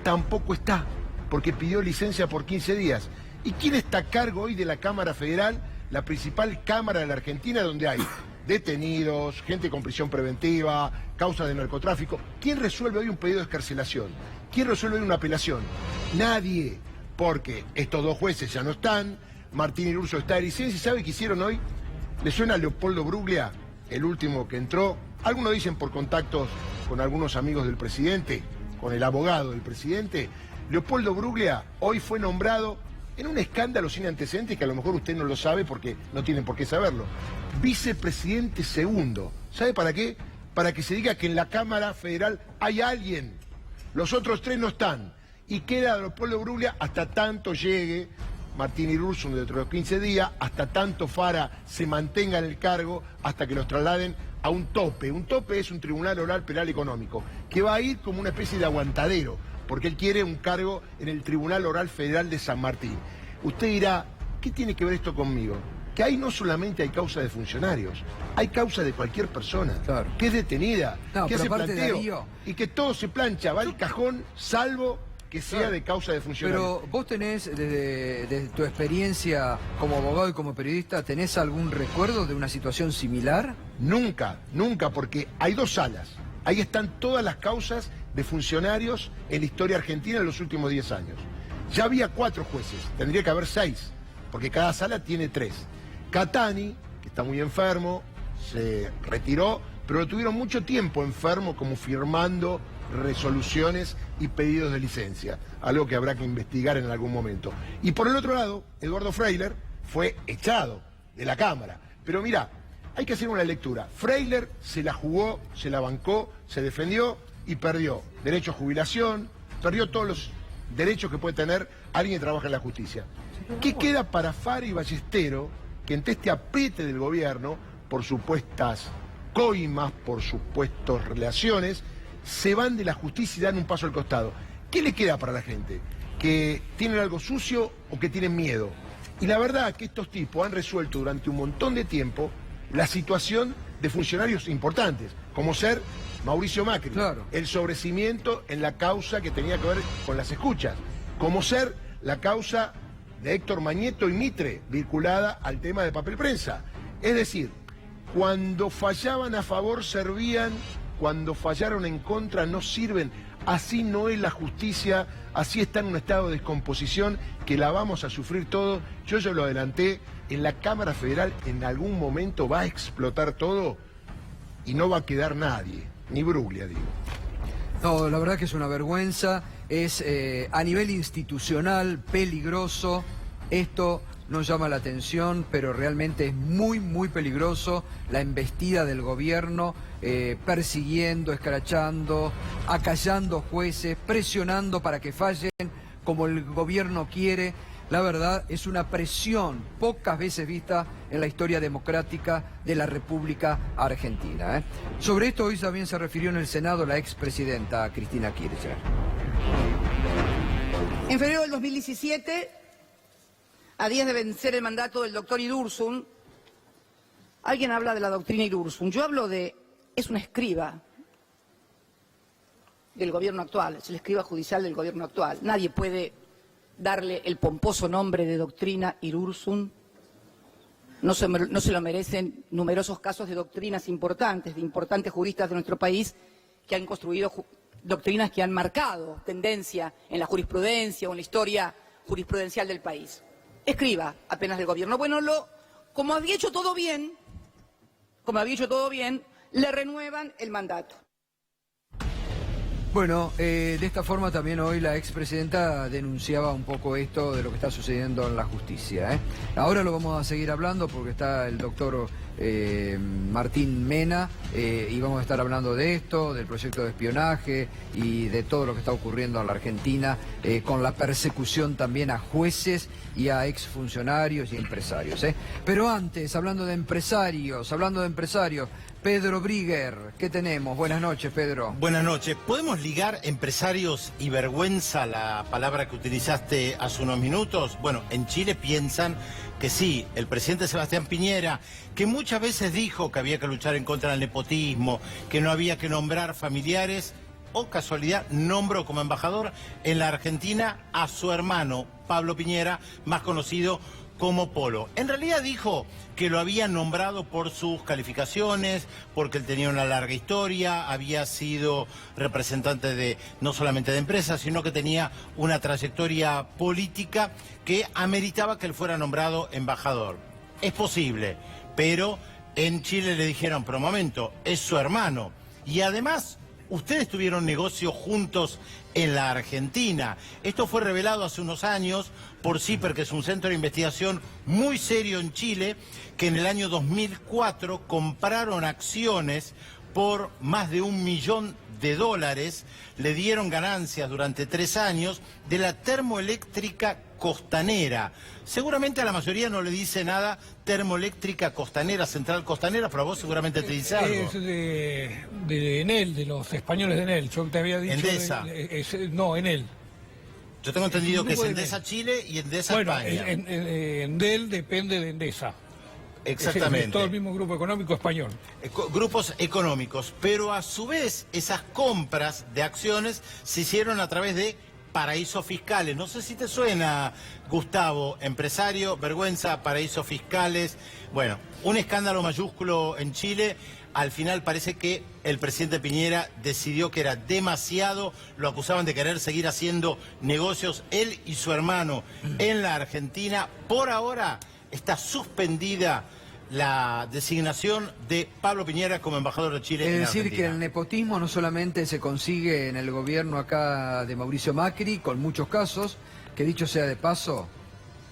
Tampoco está, porque pidió licencia por 15 días. ¿Y quién está a cargo hoy de la Cámara Federal, la principal Cámara de la Argentina, donde hay detenidos, gente con prisión preventiva, causas de narcotráfico? ¿Quién resuelve hoy un pedido de excarcelación? ¿Quién resuelve hoy una apelación? Nadie, porque estos dos jueces ya no están, Martín Irurzun está de licencia. ¿Y sabe qué hicieron hoy? ¿Le suena a Leopoldo Bruglia, el último que entró? Algunos dicen por contactos con algunos amigos del presidente, con el abogado del presidente. Leopoldo Bruglia hoy fue nombrado en un escándalo sin antecedentes que a lo mejor usted no lo sabe porque no tienen por qué saberlo. Vicepresidente segundo. ¿Sabe para qué? Para que se diga que en la Cámara Federal hay alguien. Los otros 3 no están. Y queda Leopoldo Bruglia hasta tanto llegue Martín Irurzun dentro de los 15 días, hasta tanto Fara se mantenga en el cargo, hasta que los trasladen a un tope. Un tope es un tribunal oral penal económico, que va a ir como una especie de aguantadero, porque él quiere un cargo en el Tribunal Oral Federal de San Martín. Usted dirá, ¿qué tiene que ver esto conmigo? Que ahí no solamente hay causa de funcionarios, hay causa de cualquier persona, Claro. que es detenida, No, que pero hace aparte, planteo, Darío, y que todo se plancha, va al cajón, salvo que sea Claro. de causa de funcionarios. Pero vos tenés, desde tu experiencia como abogado y como periodista, ¿tenés algún recuerdo de una situación similar? Nunca, nunca, porque hay 2 salas. Ahí están todas las causas de funcionarios en la historia argentina en los últimos 10 años. Ya había 4 jueces, tendría que haber 6, porque cada sala tiene 3. Catani, que está muy enfermo, se retiró, pero lo tuvieron mucho tiempo enfermo, como firmando resoluciones y pedidos de licencia, algo que habrá que investigar en algún momento. Y por el otro lado, Eduardo Freiler fue echado de la Cámara. Pero mira, hay que hacer una lectura. Freiler se la jugó, se la bancó, se defendió y perdió derecho a jubilación, perdió todos los derechos que puede tener alguien que trabaja en la justicia. ¿Qué queda para Fara y Ballesteros, que ante este apriete del gobierno, por supuestas coimas, por supuestas relaciones, se van de la justicia y dan un paso al costado? ¿Qué le queda para la gente? ¿Que tienen algo sucio o que tienen miedo? Y la verdad que estos tipos han resuelto durante un montón de tiempo la situación de funcionarios importantes, como ser Mauricio Macri, Claro. el sobrecimiento en la causa que tenía que ver con las escuchas, como ser la causa de Héctor Mañeto y Mitre, vinculada al tema de papel prensa. Es decir, cuando fallaban a favor servían cuando fallaron en contra no sirven. Así no es la justicia, así está en un estado de descomposición que la vamos a sufrir todos. Yo ya lo adelanté, en la Cámara Federal en algún momento va a explotar todo y no va a quedar nadie, ni Bruglia, digo. No, la verdad que es una vergüenza, es a nivel institucional peligroso, esto no llama la atención, pero realmente es muy, muy peligroso la embestida del gobierno, persiguiendo, escrachando, acallando jueces, presionando para que fallen como el gobierno quiere. La verdad es una presión pocas veces vista en la historia democrática de la República Argentina. Sobre esto hoy también se refirió en el Senado la expresidenta Cristina Kirchner. En febrero del 2017, a días de vencer el mandato del doctor Irurzun, alguien habla de la doctrina Irurzun. Yo hablo de, es un escriba del gobierno actual, es el escriba judicial del gobierno actual. Nadie puede darle el pomposo nombre de doctrina Irurzun. No se lo merecen numerosos casos de doctrinas importantes, de importantes juristas de nuestro país que han construido doctrinas que han marcado tendencia en la jurisprudencia o en la historia jurisprudencial del país. Escriba apenas del gobierno. Bueno, como había hecho todo bien, le renuevan el mandato. Bueno, de esta forma también hoy la expresidenta denunciaba un poco esto de lo que está sucediendo en la justicia. Ahora lo vamos a seguir hablando porque está el doctor Martín Mena y vamos a estar hablando de esto, del proyecto de espionaje y de todo lo que está ocurriendo en la Argentina con la persecución también a jueces y a exfuncionarios y empresarios. Pero antes, hablando de empresarios, Pedro Brigger, ¿qué tenemos? Buenas noches, Pedro. Buenas noches. ¿Podemos ligar empresarios y vergüenza, la palabra que utilizaste hace unos minutos? Bueno, en Chile piensan que sí. El presidente Sebastián Piñera, que muchas veces dijo que había que luchar en contra del nepotismo, que no había que nombrar familiares, o casualidad, nombró como embajador en la Argentina a su hermano, Pablo Piñera, más conocido como Polo. En realidad dijo que lo había nombrado por sus calificaciones, porque él tenía una larga historia, había sido representante de no solamente de empresas, sino que tenía una trayectoria política que ameritaba que él fuera nombrado embajador. Es posible, pero en Chile le dijeron, pero un momento, es su hermano. Y además, ustedes tuvieron negocios juntos en la Argentina. Esto fue revelado hace unos años por CIPER, que es un centro de investigación muy serio en Chile, que en el año 2004 compraron acciones por más de $1 millón, le dieron ganancias durante 3 años de la termoeléctrica Costanera. Seguramente a la mayoría no le dice nada termoeléctrica Costanera, Central Costanera, pero a vos seguramente te dice algo. Es de Enel, de los españoles de Enel. Yo te había dicho... Endesa. No, Enel. Yo tengo entendido que es Endesa Chile y Endesa España. Bueno, Enel depende de Endesa. Exactamente. Es todo el mismo grupo económico español. Grupos económicos, pero a su vez esas compras de acciones se hicieron a través de paraísos fiscales. No sé si te suena, Gustavo, empresario, vergüenza, paraísos fiscales. Bueno, un escándalo mayúsculo en Chile. Al final parece que el presidente Piñera decidió que era demasiado, lo acusaban de querer seguir haciendo negocios, él y su hermano, en la Argentina. Por ahora está suspendida la designación de Pablo Piñera como embajador de Chile en Argentina. Es decir, que el nepotismo no solamente se consigue en el gobierno acá de Mauricio Macri, con muchos casos, que dicho sea de paso,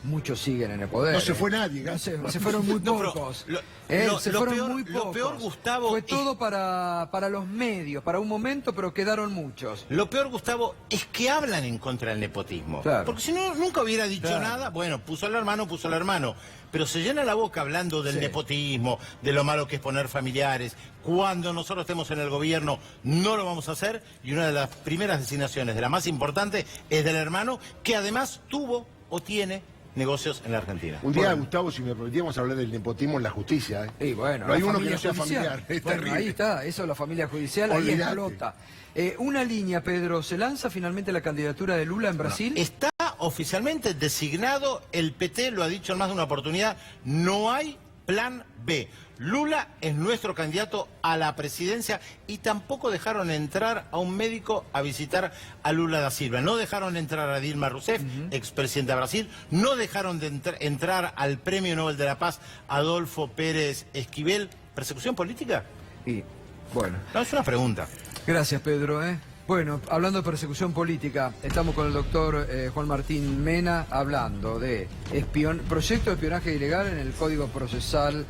muchos siguen en el poder. No se fue nadie. No se fueron muy pocos. Lo peor, Gustavo... Fue todo para los medios, para un momento, pero quedaron muchos. Lo peor, Gustavo, es que hablan en contra del nepotismo. Claro. Porque si no, nunca hubiera dicho nada. Bueno, puso al hermano. Pero se llena la boca hablando del nepotismo, de lo malo que es poner familiares. Cuando nosotros estemos en el gobierno, no lo vamos a hacer. Y una de las primeras designaciones, de la más importante, es del hermano, que además tuvo o tiene negocios en la Argentina. Un día, Gustavo, si me permitíamos hablar del nepotismo en la justicia. Y bueno, no hay uno que no sea familiar. Bueno, ahí está, eso, la familia judicial, ahí explota. Una línea, Pedro, ¿se lanza finalmente la candidatura de Lula en Brasil? Está oficialmente designado, el PT lo ha dicho en más de una oportunidad, no hay Plan B. Lula es nuestro candidato a la presidencia y tampoco dejaron entrar a un médico a visitar a Lula da Silva. No dejaron entrar a Dilma Rousseff, expresidenta de Brasil. No dejaron de entrar al Premio Nobel de la Paz Adolfo Pérez Esquivel. ¿Persecución política? Y, bueno. No, es una pregunta. Gracias, Pedro. Bueno, hablando de persecución política, estamos con el doctor Juan Martín Mena hablando de proyecto de espionaje ilegal en el Código Procesal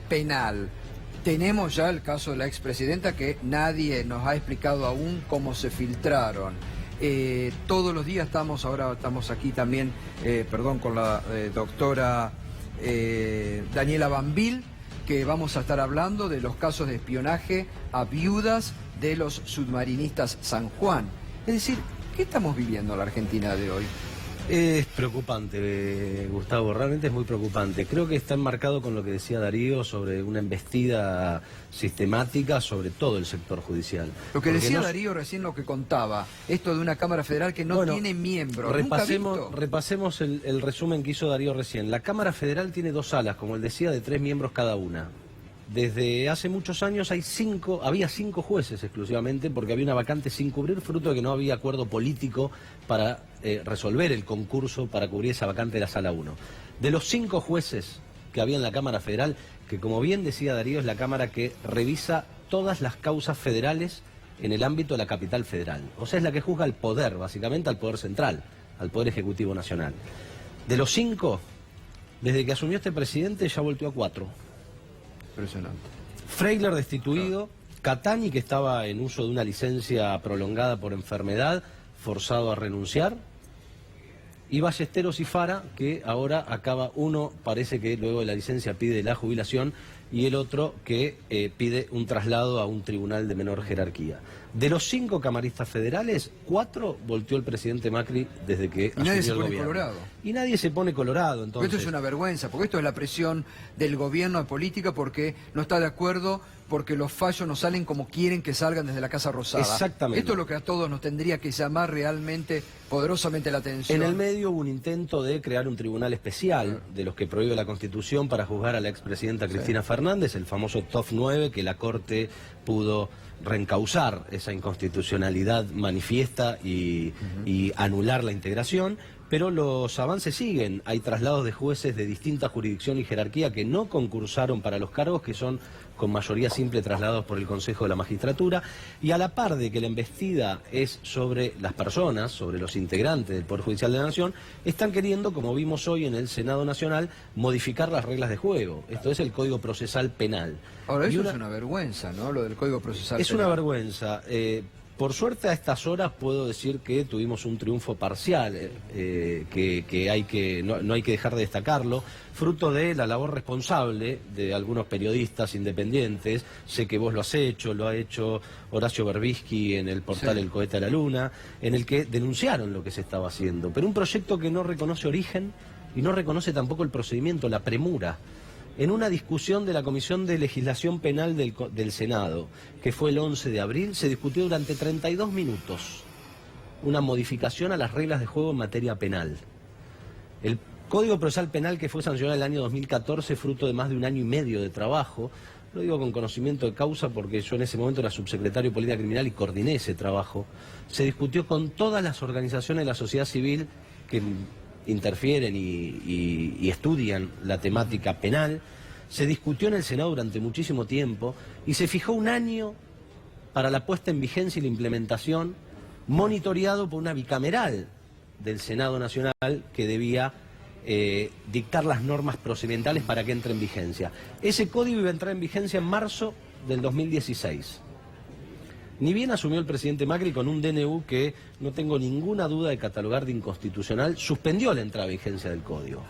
Penal. Tenemos ya el caso de la expresidenta que nadie nos ha explicado aún cómo se filtraron. Todos los días ahora estamos aquí también, con la doctora Daniela Bambil, que vamos a estar hablando de los casos de espionaje a viudas de los submarinistas San Juan. Es decir, ¿qué estamos viviendo en la Argentina de hoy? Es preocupante, Gustavo, realmente es muy preocupante. Creo que está enmarcado con lo que decía Darío sobre una embestida sistemática sobre todo el sector judicial. Lo que decía Darío recién, lo que contaba, esto de una Cámara Federal que no tiene miembros. Repasemos el resumen que hizo Darío recién. La Cámara Federal tiene 2 salas, como él decía, de 3 miembros cada una. Desde hace muchos años había 5 jueces exclusivamente porque había una vacante sin cubrir, fruto de que no había acuerdo político para resolver el concurso para cubrir esa vacante de la Sala 1. De los 5 jueces que había en la Cámara Federal, que como bien decía Darío, es la Cámara que revisa todas las causas federales en el ámbito de la capital federal. O sea, es la que juzga al poder, básicamente al poder central, al poder ejecutivo nacional. De los 5, desde que asumió este presidente ya volteó a 4. Impresionante. Freyler destituido, Catani, que estaba en uso de una licencia prolongada por enfermedad, forzado a renunciar, y Ballesteros y Fara, que ahora uno parece que luego de la licencia pide la jubilación y el otro que pide un traslado a un tribunal de menor jerarquía. De los 5 camaristas federales, 4 volteó el presidente Macri desde que asumió el gobierno. Y nadie se pone colorado. Y nadie se pone colorado, entonces. Esto es una vergüenza, porque esto es la presión del gobierno de política porque no está de acuerdo, porque los fallos no salen como quieren que salgan desde la Casa Rosada. Exactamente. Esto es lo que a todos nos tendría que llamar realmente, poderosamente la atención. En el medio hubo un intento de crear un tribunal especial de los que prohíbe la Constitución para juzgar a la expresidenta Cristina Fernández, el famoso TOF 9, que la Corte pudo reencauzar esa inconstitucionalidad manifiesta y anular la integración, pero los avances siguen. Hay traslados de jueces de distinta jurisdicción y jerarquía que no concursaron para los cargos, que son con mayoría simple trasladados por el Consejo de la Magistratura, y a la par de que la embestida es sobre las personas, sobre los integrantes del Poder Judicial de la Nación, están queriendo, como vimos hoy en el Senado Nacional, modificar las reglas de juego. Esto es el Código Procesal Penal. Ahora, eso es una vergüenza, ¿no? Lo del Código Procesal Penal. Es una vergüenza. Por suerte a estas horas puedo decir que tuvimos un triunfo parcial, que no hay que dejar de destacarlo, fruto de la labor responsable de algunos periodistas independientes. Sé que vos lo has hecho, lo ha hecho Horacio Berbisky en el portal El Cohete a la Luna, en el que denunciaron lo que se estaba haciendo. Pero un proyecto que no reconoce origen y no reconoce tampoco el procedimiento, la premura. En una discusión de la Comisión de Legislación Penal del Senado, que fue el 11 de abril, se discutió durante 32 minutos una modificación a las reglas de juego en materia penal. El Código Procesal Penal, que fue sancionado en el año 2014, fruto de más de 1 año y medio de trabajo, lo digo con conocimiento de causa porque yo en ese momento era subsecretario de Política Criminal y coordiné ese trabajo, se discutió con todas las organizaciones de la sociedad civil que interfieren y estudian la temática penal, se discutió en el Senado durante muchísimo tiempo y se fijó 1 año para la puesta en vigencia y la implementación, monitoreado por una bicameral del Senado Nacional que debía dictar las normas procedimentales para que entre en vigencia. Ese código iba a entrar en vigencia en marzo del 2016. Ni bien asumió el presidente Macri con un DNU que, no tengo ninguna duda de catalogar de inconstitucional, suspendió la entrada en vigencia del código.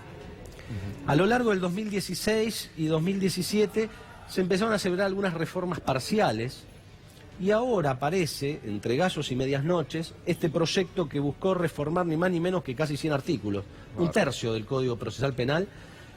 A lo largo del 2016 y 2017 se empezaron a celebrar algunas reformas parciales y ahora aparece, entre gallos y medias noches, este proyecto que buscó reformar ni más ni menos que casi 100 artículos, 1/3 del Código Procesal Penal,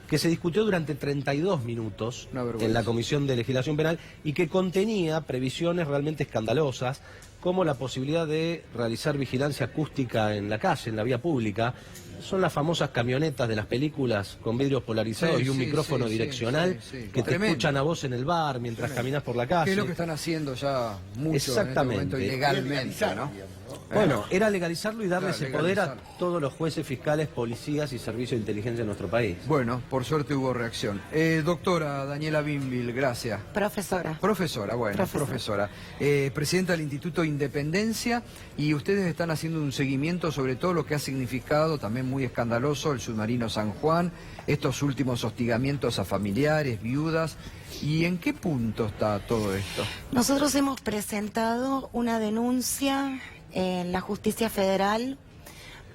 que se discutió durante 32 minutos en la Comisión de Legislación Penal y que contenía previsiones realmente escandalosas como la posibilidad de realizar vigilancia acústica en la calle, en la vía pública. Son las famosas camionetas de las películas con vidrios polarizados y un micrófono direccional que te escuchan a vos en el bar mientras caminas por la calle. ¿Qué es lo que están haciendo ya mucho Exactamente. en este momento ilegalmente, ¿no? Bueno, era legalizarlo y darle ese poder a todos los jueces, fiscales, policías y servicios de inteligencia de nuestro país. Bueno, por suerte hubo reacción. Doctora Daniela Binvil, gracias. Profesora. Profesora, bueno, profesora. Presidenta del Instituto Independencia, y ustedes están haciendo un seguimiento sobre todo lo que ha significado, también muy escandaloso, el submarino San Juan, estos últimos hostigamientos a familiares, viudas. ¿Y en qué punto está todo esto? Nosotros hemos presentado una denuncia en la Justicia Federal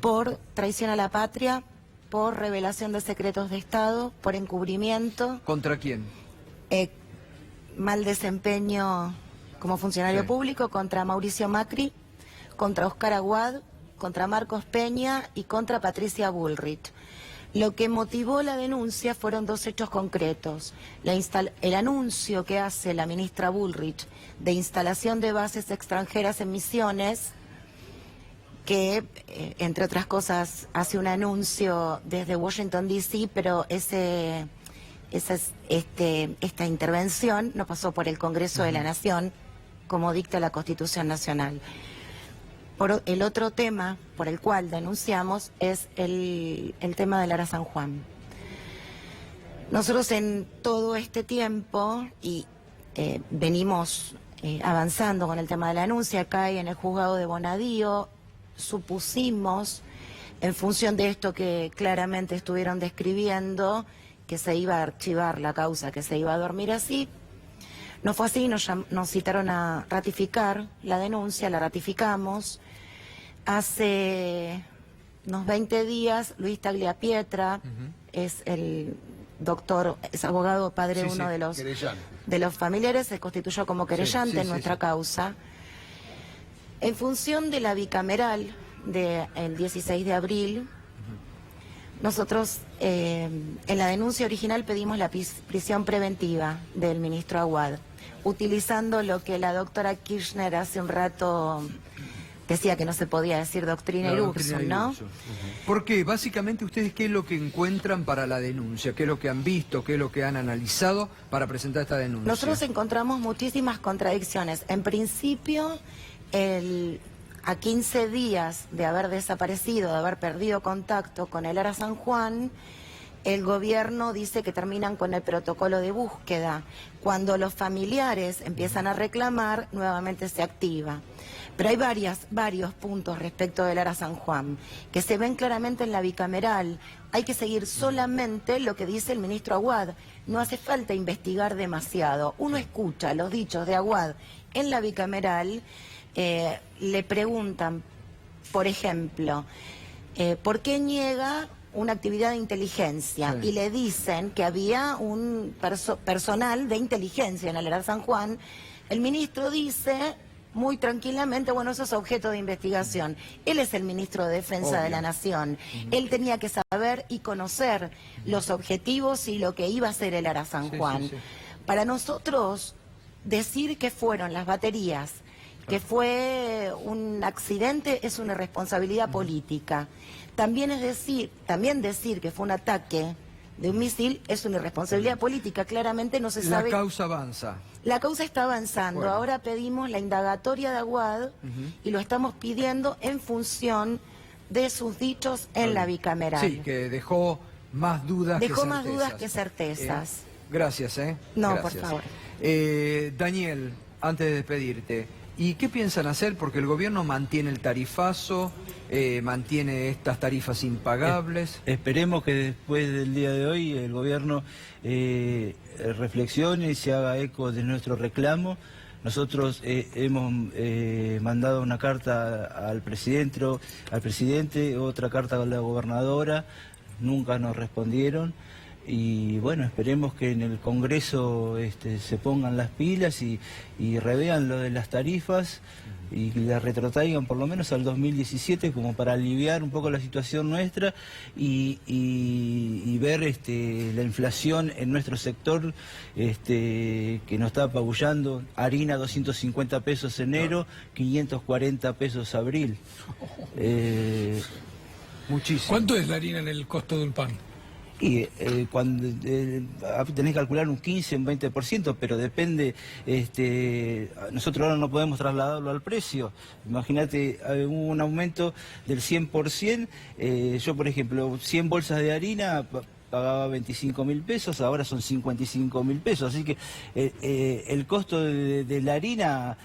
por traición a la patria, por revelación de secretos de Estado, por encubrimiento. ¿Contra quién? Mal desempeño como funcionario público, contra Mauricio Macri, contra Oscar Aguad, contra Marcos Peña y contra Patricia Bullrich. Lo que motivó la denuncia fueron dos hechos concretos. El anuncio que hace la ministra Bullrich de instalación de bases extranjeras en Misiones, que, entre otras cosas, hace un anuncio desde Washington, D.C., pero esta intervención no pasó por el Congreso de la Nación, como dicta la Constitución Nacional. El otro tema por el cual denunciamos es el tema del Ara San Juan. Nosotros en todo este tiempo, y venimos avanzando con el tema de la denuncia, acá y en el juzgado de Bonadío, supusimos, en función de esto que claramente estuvieron describiendo, que se iba a archivar la causa, que se iba a dormir así. No fue así, nos citaron a ratificar la denuncia, la ratificamos. Hace unos 20 días, Luis Tagliapietra, es el doctor, es abogado, padre de uno de los familiares, se constituyó como querellante en nuestra causa. En función de la bicameral del 16 de abril, nosotros en la denuncia original pedimos la prisión preventiva del ministro Aguad, utilizando lo que la doctora Kirchner hace un rato decía que no se podía decir doctrina Irurzun, ¿no? Porque básicamente ustedes, ¿qué es lo que encuentran para la denuncia? ¿Qué es lo que han visto? ¿Qué es lo que han analizado para presentar esta denuncia? Nosotros encontramos muchísimas contradicciones. En principio, a 15 días de haber desaparecido, de haber perdido contacto con el Ara San Juan, el gobierno dice que terminan con el protocolo de búsqueda. Cuando los familiares empiezan a reclamar, nuevamente se activa. Pero hay varios puntos respecto del Ara San Juan que se ven claramente en la bicameral. Hay que seguir solamente lo que dice el ministro Aguad. No hace falta investigar demasiado. Uno escucha los dichos de Aguad en la bicameral. Le preguntan, por ejemplo, ¿por qué niega una actividad de inteligencia? Y le dicen que había un personal de inteligencia en el Ara San Juan. El ministro dice muy tranquilamente, bueno, eso es objeto de investigación. Él es el ministro de Defensa de la Nación. Él tenía que saber y conocer los objetivos y lo que iba a hacer el Ara San Juan. Para nosotros, decir que fueron las baterías, que fue un accidente, es una irresponsabilidad política. También decir que fue un ataque de un misil es una irresponsabilidad política. Claramente no se sabe. La causa avanza. La causa está avanzando. Bueno. Ahora pedimos la indagatoria de Aguad y lo estamos pidiendo en función de sus dichos en la bicameral. Sí, que dejó más dudas que certezas. Dejó más dudas que certezas. Gracias, No, gracias. por favor. Daniel, antes de despedirte, ¿y qué piensan hacer? Porque el gobierno mantiene el tarifazo, mantiene estas tarifas impagables. Esperemos que después del día de hoy el gobierno reflexione y se haga eco de nuestro reclamo. Nosotros hemos mandado una carta al presidente, otra carta a la gobernadora, nunca nos respondieron. Y bueno, esperemos que en el Congreso se pongan las pilas y revean lo de las tarifas y la retrotraigan por lo menos al 2017 como para aliviar un poco la situación nuestra y ver la inflación en nuestro sector que nos está apabullando. Harina 250 pesos enero, 540 pesos abril. Muchísimo. ¿Cuánto es la harina en el costo del pan? Y cuando tenés que calcular un 15, un 20%, pero depende, nosotros ahora no podemos trasladarlo al precio. Imagínate, hubo un aumento del 100%, yo por ejemplo, 100 bolsas de harina pagaba 25.000 pesos, ahora son 55.000 pesos, así que el costo de la harina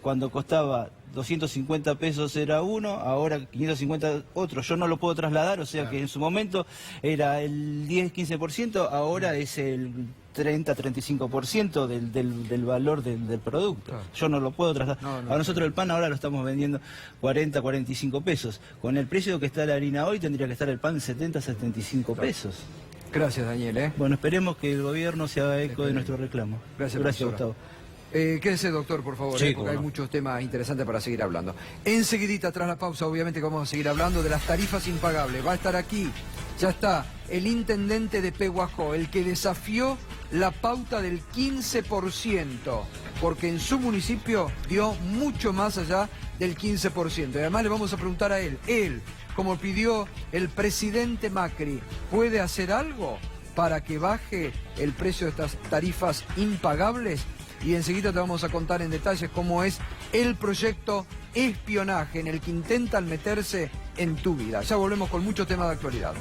cuando costaba 250 pesos era uno, ahora 550 otro. Yo no lo puedo trasladar, o sea que en su momento era el 10-15%, ahora es el 30-35% del valor del producto. Yo no lo puedo trasladar. A nosotros el pan ahora lo estamos vendiendo 40-45 pesos. Con el precio que está la harina hoy tendría que estar el pan 70-75 pesos. Gracias, Daniel. Bueno, esperemos que el gobierno se haga eco de nuestro reclamo. Gracias, Gustavo. Quédese, doctor, por favor, Sí, porque hay no. muchos temas interesantes para seguir hablando. Enseguidita, tras la pausa, obviamente que vamos a seguir hablando de las tarifas impagables. Va a estar aquí, ya está, el intendente de Pehuajó, el que desafió la pauta del 15%, porque en su municipio dio mucho más allá del 15%. Y además le vamos a preguntar a él, como pidió el presidente Macri, ¿puede hacer algo para que baje el precio de estas tarifas impagables? Y enseguida te vamos a contar en detalles cómo es el proyecto espionaje en el que intentan meterse en tu vida. Ya volvemos con muchos temas de actualidad.